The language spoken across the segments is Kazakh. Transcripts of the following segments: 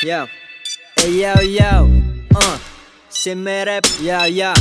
Yo, hey yo, Seme rap, yo.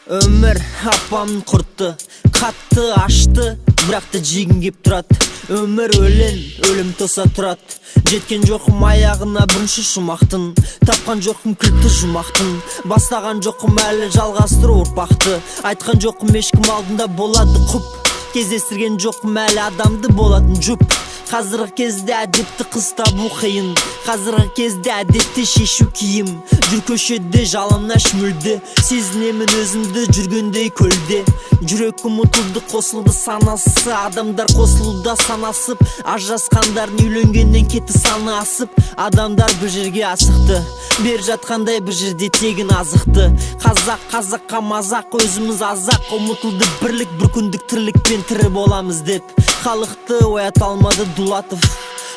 Өмір апамын құртты, қатты ашты, бірақ та жегім кеп тұрады. Өмір өлең, өлім тоса тұрады. Жеткен жоқым аяғына бірінші жұмақтың, тапқан жоқым кілтті жұмақтың, бастаған жоқым әлі жалғастыру ұрпақты. Айтқан жоқым ешкім алдында болады құп, кездестірген жоқым әлі адамды болатын жұп. Қазіргі кезде әдепті қыз табу қиын, қазіргі кезде әдепті шешу киім. Жүр көшеде жалаңаш мүлде, сезінемін өзімді жүргендей көлде. Жүрек ұмытылды, қосылды санасы, адамдар қосылуда санасып, ажырасқандардың үйленгеннен кетті саны асып. Адамдар бір жерге асықты, бер жатқандай бір жерде тегін азықты. Қазаққа мазақ, өзіміз азақ, ұмытылды бірлік, бір күндік тірлікпен тірі боламыз деп. Халықты оята алмады Дулатов,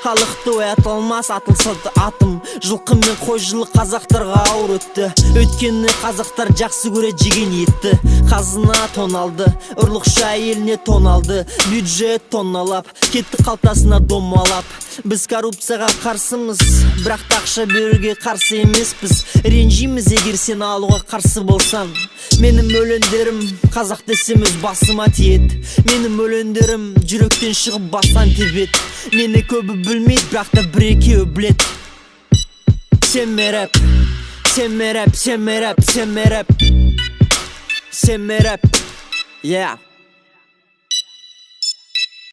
халықты оята алмас атылса атым. Жылқы мен қой жылы қазақтарға ауыр өтті, өйткені қазақтар жақсы көреді жеген етті. Қазына тоналды, ұрлықшы әйеліне тоналды, бюджет тонналап, кетті қалтасына домалап. Біз коррупцияға қарсымыз, бірақ та ақша беруге қарсы емеспіз. Ренжиміз егер сен алуға қарсы болсаң. Менің өлеңдерім қазақ десем өз басыма тиеді. Менің өлеңдерім жүректен шығып бастан тебет. Мені көбі білмейді, бірақ та бір-екеуі білет. Seme rap, Seme rap, Seme rap, Seme rap, Seme rap, yeah.